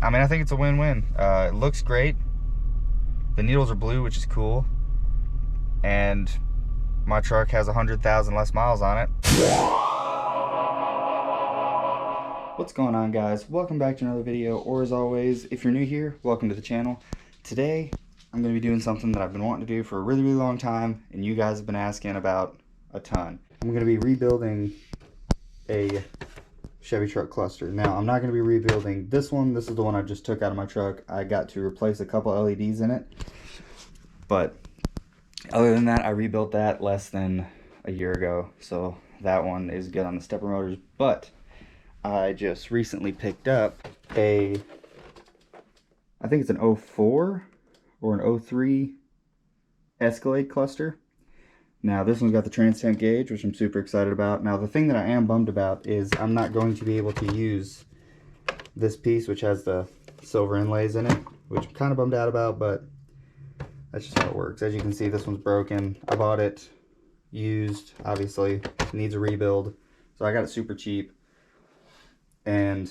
I mean, I think it's a win-win. It looks great. The needles are blue, which is cool. And my truck has 100,000 less miles on it. What's going on, guys? Welcome back to another video, or as always, if you're new here, welcome to the channel. Today, I'm going to be doing something that I've been wanting to do for a really long time, and you guys have been asking about a ton. I'm going to be rebuilding a Chevy truck cluster. Now, I'm not going to be rebuilding this one. This is the one I just took out of my truck. I got to replace a couple LEDs in it, but other than that, I rebuilt that less than a year ago, so that one is good on the stepper motors. But I just recently picked up I think it's an 04 or an 03 Escalade cluster. Now this one's got the trans temp gauge, which I'm super excited about. Now the thing that I am bummed about is I'm not going to be able to use this piece, which has the silver inlays in it, which I'm kind of bummed out about, but that's just how it works. As you can see, this one's broken. I bought it used, obviously, needs a rebuild, so I got it super cheap. And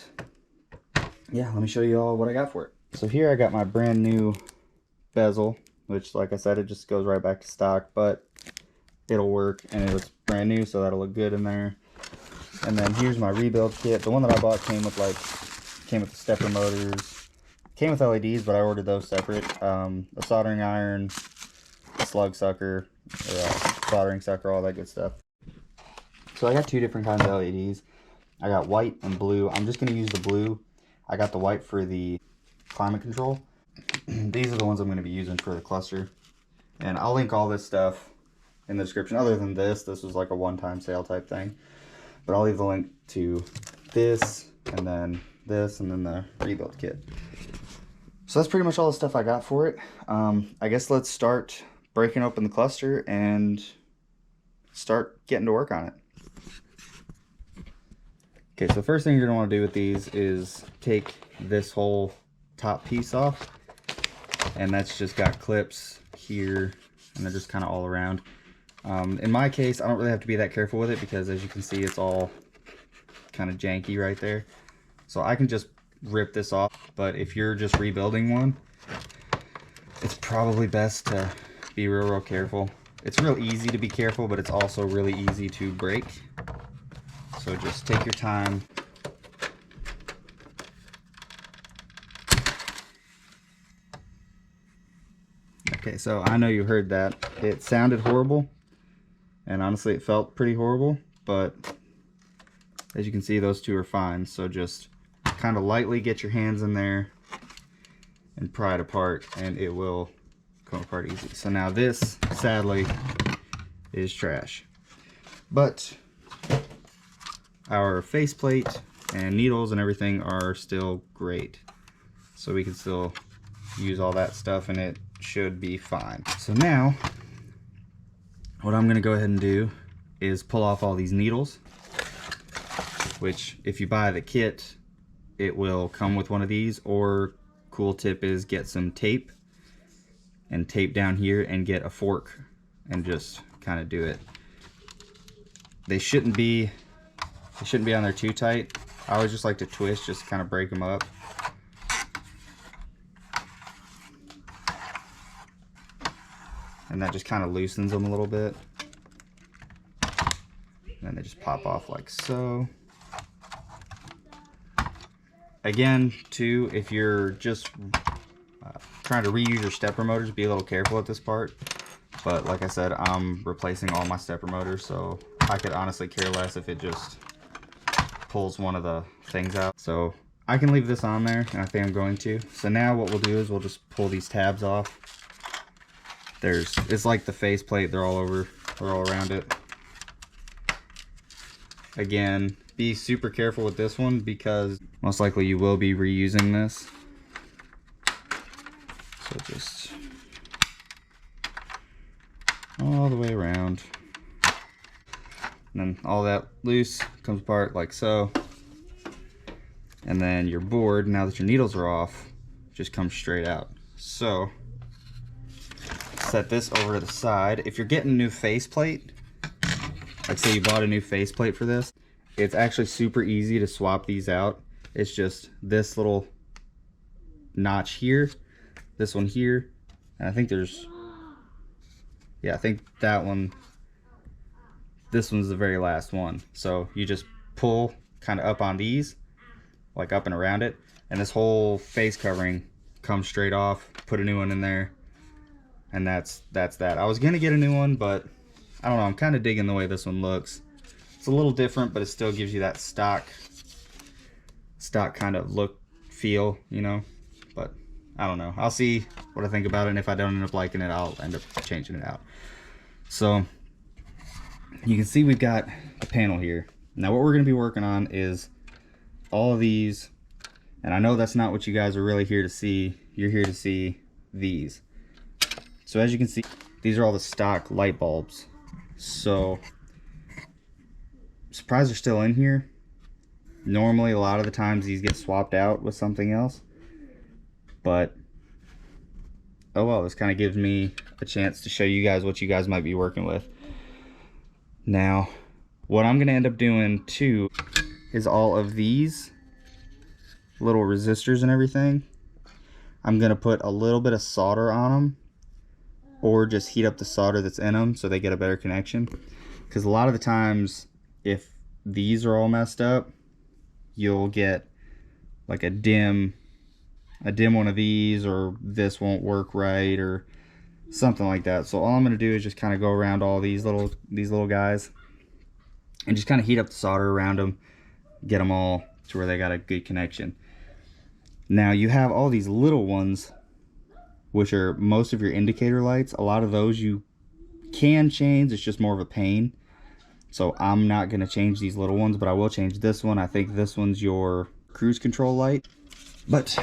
yeah, let me show you all what I got for it. So here I got my brand new bezel, which, like I said, it just goes right back to stock, but it'll work, and it was brand new, so that'll look good in there. And then here's my rebuild kit. The one that I bought came with the stepper motors, came with LEDs, but I ordered those separate. A soldering iron, a slug sucker, soldering sucker, all that good stuff. So I got two different kinds of LEDs. I got white and blue. I'm just going to use the blue. I got the white for the climate control. These are the ones I'm going to be using for the cluster. And I'll link all this stuff in the description. Other than this was like a one-time sale type thing. But I'll leave the link to this, and then this, and then the rebuild kit. So that's pretty much all the stuff I got for it. I guess let's start breaking open the cluster and start getting to work on it. Okay, so the first thing you're going to want to do with these is take this whole top piece off, and that's just got clips here, and they're just kind of all around. In my case, I don't really have to be that careful with it because, as you can see, it's all kind of janky right there. So I can just rip this off, but if you're just rebuilding one, it's probably best to be real careful. It's real easy to be careful, but it's also really easy to break. So just take your time. Okay, so I know you heard that. It sounded horrible, and honestly it felt pretty horrible, but as you can see, those two are fine. So just kind of lightly get your hands in there and pry it apart, and it will come apart easy. So now this, sadly, is trash. But our faceplate and needles and everything are still great, so we can still use all that stuff and it should be fine. So now what I'm going to go ahead and do is pull off all these needles, which if you buy the kit it will come with one of these, or cool tip is get some tape and tape down here and get a fork and just kind of do it. They shouldn't be on there too tight. I always just like to twist, just to kind of break them up. And that just kind of loosens them a little bit. And then they just pop off like so. Again, too, if you're just trying to reuse your stepper motors, be a little careful at this part. But like I said, I'm replacing all my stepper motors, so I could honestly care less if it just pulls one of the things out. So I can leave this on there, and I think I'm going to. So now what we'll do is we'll just pull these tabs off. It's like the faceplate, they're all around it. Again, be super careful with this one because most likely you will be reusing this. So just all the way around. And then all that loose comes apart like so. And then your board, now that your needles are off, just comes straight out. So set this over to the side. If you're getting a new faceplate, like say you bought a new faceplate for this, it's actually super easy to swap these out. It's just this little notch here, this one here, and I think there's, yeah, I think that one, this one's the very last one. So you just pull kind of up on these, like up and around it, and this whole face covering comes straight off. Put a new one in there, and that's that. I was gonna get a new one, but I don't know, I'm kind of digging the way this one looks. It's a little different, but it still gives you that stock kind of look, feel, you know. But I don't know, I'll see what I think about it, and if I don't end up liking it, I'll end up changing it out. So you can see we've got a panel here. Now what we're going to be working on is all of these, and I know that's not what you guys are really here to see. You're here to see these. So as you can see, these are all the stock light bulbs. So I'm surprised they're still in here. Normally a lot of the times these get swapped out with something else, but oh well, this kind of gives me a chance to show you guys what you guys might be working with. Now what I'm gonna end up doing too is all of these little resistors and everything, I'm gonna put a little bit of solder on them, or just heat up the solder that's in them so they get a better connection. Because a lot of the times if these are all messed up, you'll get like a dim one of these, or this won't work right, or something like that. So all I'm going to do is just kind of go around all these little guys and just kind of heat up the solder around them, get them all to where they got a good connection. Now you have all these little ones, which are most of your indicator lights. A lot of those you can change, it's just more of a pain. So I'm not going to change these little ones, but I will change this one. I think this one's your cruise control light. But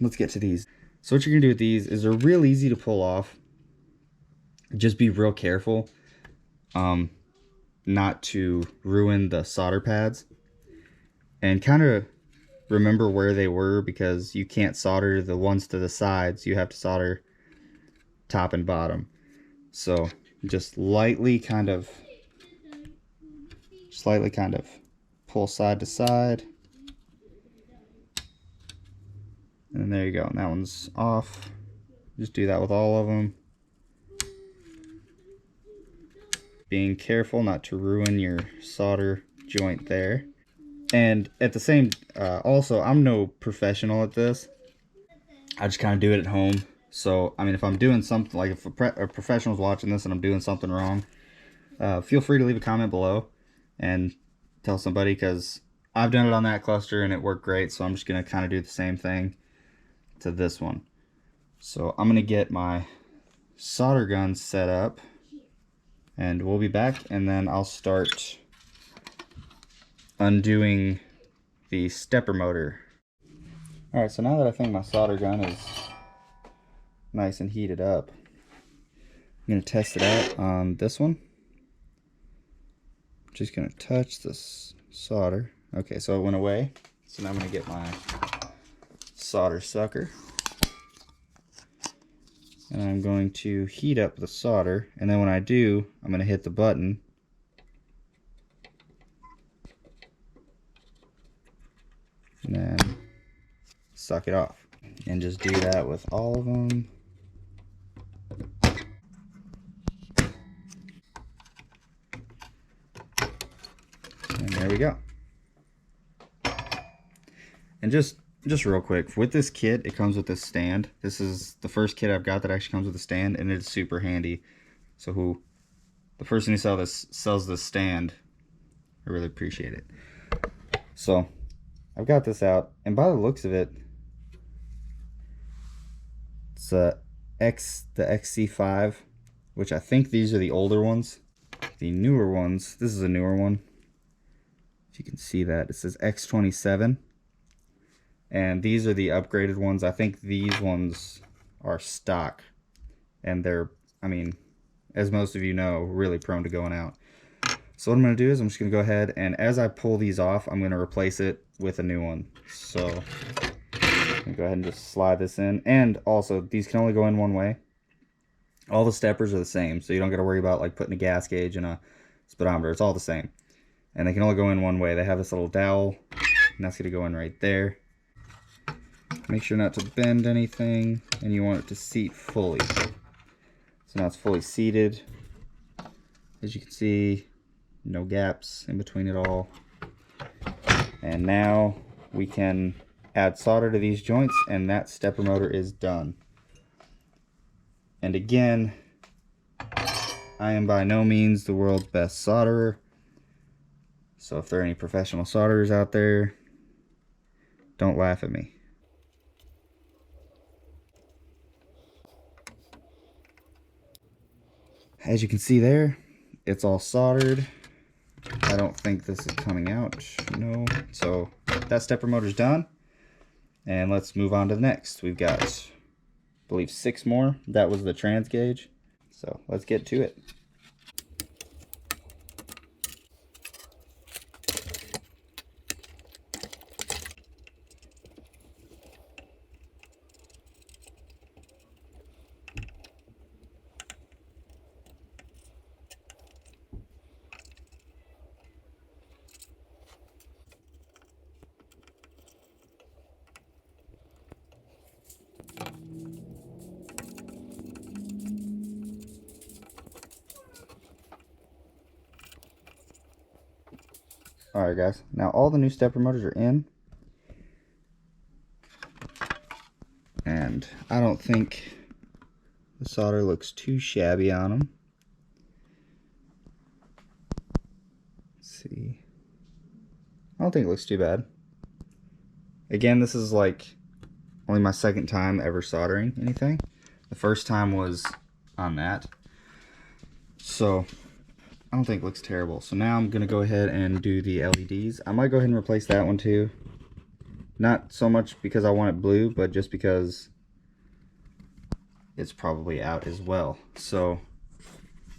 let's get to these. So what you're going to do with these is they're real easy to pull off. Just be real careful not to ruin the solder pads, and kind of remember where they were, because you can't solder the ones to the sides. You have to solder top and bottom. So just slightly kind of pull side to side, and there you go. And that one's off. Just do that with all of them, being careful not to ruin your solder joint there. And at the same also, I'm no professional at this. I just kind of do it at home. So I mean, if I'm doing something, like if a professional's watching this and I'm doing something wrong, feel free to leave a comment below and tell somebody, because I've done it on that cluster and it worked great. So I'm just gonna kind of do the same thing to this one. So I'm gonna get my solder gun set up, and we'll be back, and then I'll start undoing the stepper motor. Alright, so now that I think my solder gun is nice and heated up, I'm going to test it out on this one. Just going to touch this solder. Okay, so it went away. So now I'm going to get my solder sucker, and I'm going to heat up the solder, and then when I do, I'm going to hit the button, and then suck it off. And just do that with all of them. And there we go. And just real quick, with this kit, it comes with this stand. This is the first kit I've got that actually comes with a stand, and it's super handy. So the person who sells this stand, I really appreciate it. So I've got this out, and by the looks of it, it's the XC5, which I think these are the older ones. The newer ones, this is a newer one. If you can see that, it says X27. And these are the upgraded ones. I think these ones are stock, and they're, I mean, as most of you know, really prone to going out. So what I'm going to do is I'm just going to go ahead, and as I pull these off, I'm going to replace it with a new one. So I'm going to go ahead and just slide this in. And also, these can only go in one way. All the steppers are the same, so you don't got to worry about like putting a gas gauge and a speedometer. It's all the same. And they can only go in one way. They have this little dowel, and that's going to go in right there. make sure not to bend anything, and you want it to seat fully. So now it's fully seated. As you can see, no gaps in between it all. And now we can add solder to these joints, and that stepper motor is done. And again, I am by no means the world's best solderer. So if there are any professional solderers out there, don't laugh at me. As you can see there, it's all soldered. I don't think this is coming out, no. So that stepper motor's done. And let's move on to the next. We've got, I believe, 6 more. That was the trans gauge. So let's get to it. Alright guys, now all the new stepper motors are in, and I don't think the solder looks too shabby on them. Let's see, I don't think it looks too bad. Again, this is like only my second time ever soldering anything. The first time was on that, so I don't think it looks terrible. So now I'm gonna go ahead and do the LEDs. I might go ahead and replace that one too. Not so much because I want it blue, but just because it's probably out as well. So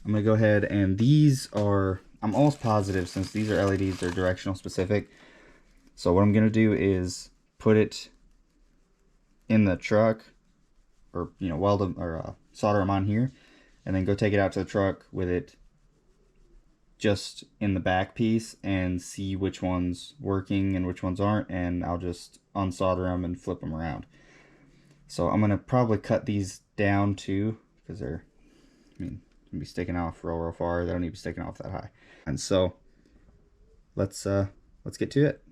I'm gonna go ahead, and these are, I'm almost positive, since these are LEDs, they're directional specific. So what I'm gonna do is put it in the truck, or weld them, or solder them on here, and then go take it out to the truck with it just in the back piece and see which one's working and which ones aren't, and I'll just unsolder them and flip them around. So I'm gonna probably cut these down too, because they're, gonna be sticking off real far. They don't need to be sticking off that high. And so let's get to it.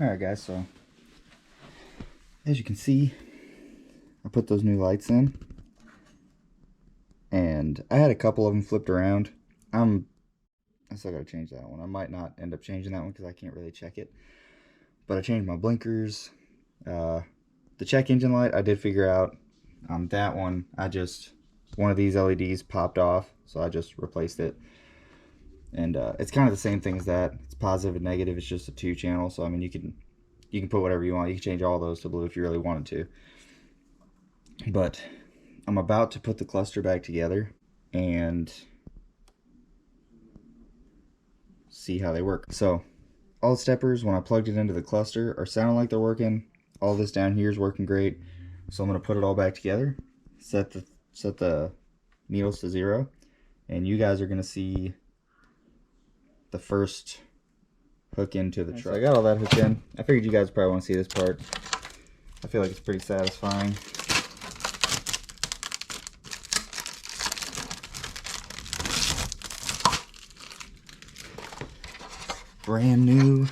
Alright guys, so as you can see, I put those new lights in, and I had a couple of them flipped around. I still gotta change that one. I might not end up changing that one because I can't really check it, but I changed my blinkers. The check engine light I did figure out on that one. One of these LEDs popped off, so I just replaced it. And it's kind of the same thing as that. It's positive and negative. It's just a 2-channel, so I mean you can put whatever you want. You can change all those to blue if you really wanted to. But I'm about to put the cluster back together and see how they work. So all the steppers, when I plugged it into the cluster, are sounding like they're working. All this down here is working great. So I'm gonna put it all back together, set the needles to 0, and you guys are gonna see the first hook into the truck. So I got all that hooked in. I figured you guys probably want to see this part. I feel like it's pretty satisfying. Brand new.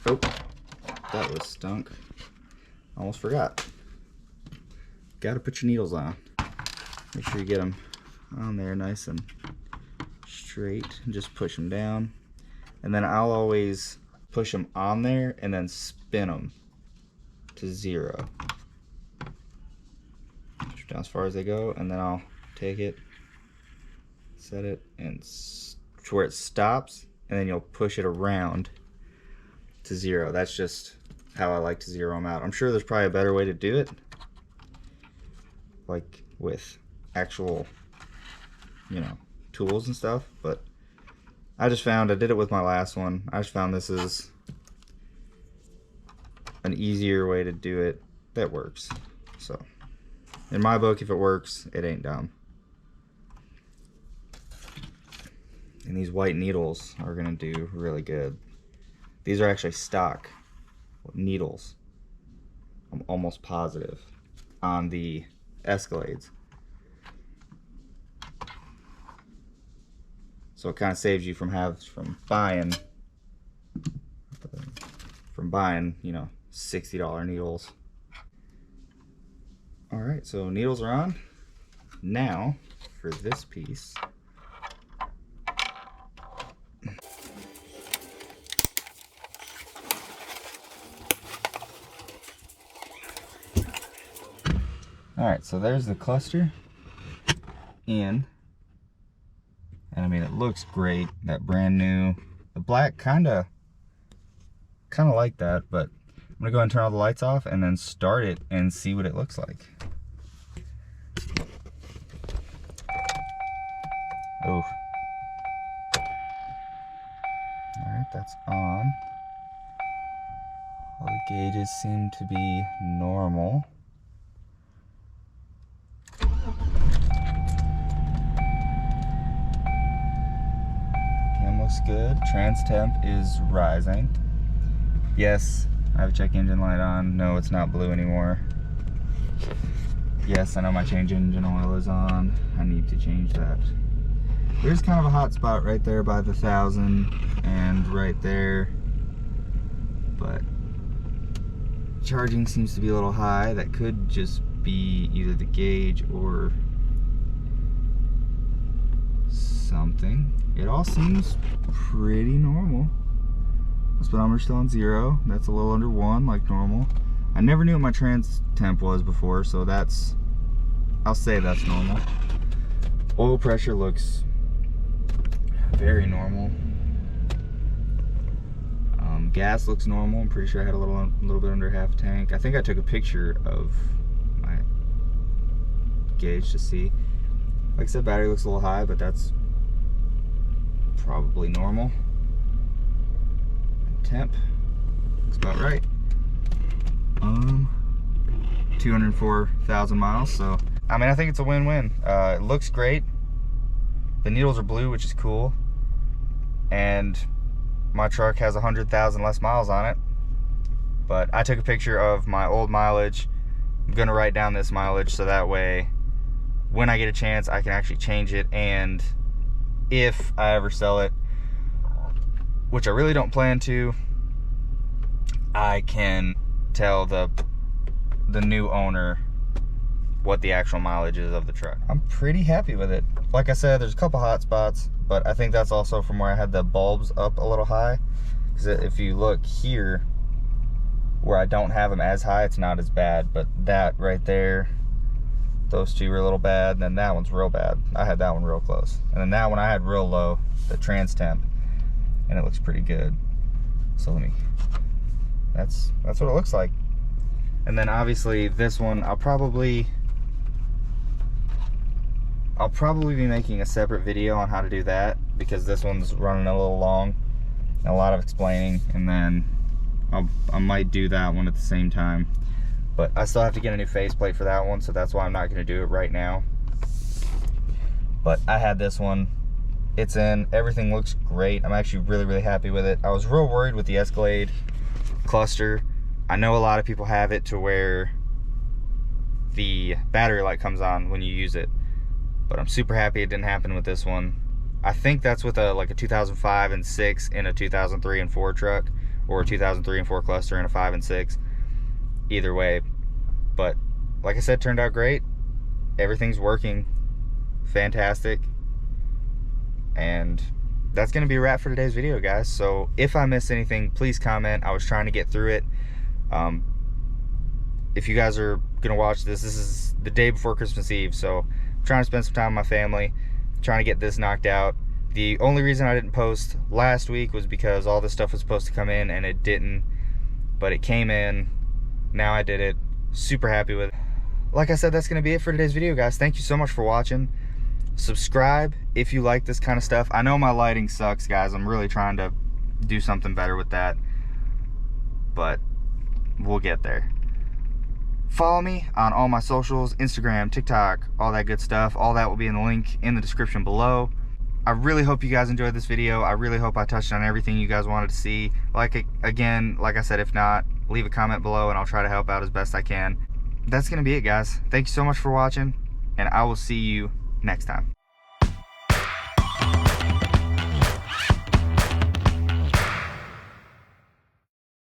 Oh, that was stunk. Almost forgot. Gotta put your needles on. Make sure you get them on there nice and straight, and just push them down. And then I'll always push them on there and then spin them to 0. Push down as far as they go, and then I'll take it, set it, and to where it stops, and then you'll push it around to zero. That's just how I like to zero them out. I'm sure there's probably a better way to do it, like with actual, you know, tools and stuff, but I just found, I did it with my last one, I just found this is an easier way to do it that works. So in my book, if it works, it ain't dumb. And these white needles are gonna do really good. These are actually stock needles, I'm almost positive, on the Escalades. So it kind of saves you from buying, you know, $60 needles. All right, so needles are on. Now for this piece. All right, so there's the cluster in. And I mean, it looks great, that brand new. The black kinda like that, but I'm gonna go ahead and turn all the lights off and then start it and see what it looks like. Oh. All right, that's on. All the gauges seem to be normal. Looks good. Trans temp is rising. Yes, I have a check engine light on. No, it's not blue anymore. Yes, I know my change engine oil is on. I need to change that. There's kind of a hot spot right there by the 1000 and right there, but charging seems to be a little high. That could just be either the gauge or something. It all seems pretty normal. The speedometer's still on 0. That's a little under 1 like normal. I never knew what my trans temp was before, so that's, I'll say that's normal. Oil pressure looks very normal. Gas looks normal. I'm pretty sure I had a little bit under half tank. I think I took a picture of my gauge to see. Like I said, battery looks a little high, but that's probably normal. Temp looks about right. 204,000 miles. So I mean, I think it's a win-win. It looks great. The needles are blue, which is cool, and my truck has 100,000 less miles on it. But I took a picture of my old mileage. I'm gonna write down this mileage so that way when I get a chance I can actually change it, and if I ever sell it, which I really don't plan to, I can tell the new owner what the actual mileage is of the truck. I'm pretty happy with it. Like I said, there's a couple hot spots, but I think that's also from where I had the bulbs up a little high, because if you look here where I don't have them as high, it's not as bad, but that right there, those two were a little bad, and then that one's real bad. I had that one real close, and then that one I had real low, the trans temp, and it looks pretty good. So let me, that's what it looks like. And then obviously this one, I'll probably be making a separate video on how to do that, because this one's running a little long and a lot of explaining, and then I might do that one at the same time. But I still have to get a new faceplate for that one, so that's why I'm not going to do it right now. But I had this one. It's in. Everything looks great. I'm actually really happy with it. I was real worried with the Escalade cluster. I know a lot of people have it to where the battery light comes on when you use it, but I'm super happy it didn't happen with this one. I think that's with like a 2005 and 6 in a 2003 and 4 truck, or a 2003 and 4 cluster in a 5 and 6. Either way, but like I said, turned out great. Everything's working fantastic, and that's gonna be a wrap for today's video, guys. So if I missed anything, please comment. I was trying to get through it. If you guys are gonna watch this is the day before Christmas Eve, so I'm trying to spend some time with my family, trying to get this knocked out. The only reason I didn't post last week was because all this stuff was supposed to come in and it didn't, but it came in. Now I did it. Super happy with it. Like I said, that's going to be it for today's video, guys. Thank you so much for watching. Subscribe if you like this kind of stuff. I know my lighting sucks, guys. I'm really trying to do something better with that, but we'll get there. Follow me on all my socials, Instagram, TikTok, all that good stuff. All that will be in the link in the description below. I really hope you guys enjoyed this video. I really hope I touched on everything you guys wanted to see. Again, like I said, if not, leave a comment below and I'll try to help out as best I can. That's going to be it, guys. Thank you so much for watching, and I will see you next time.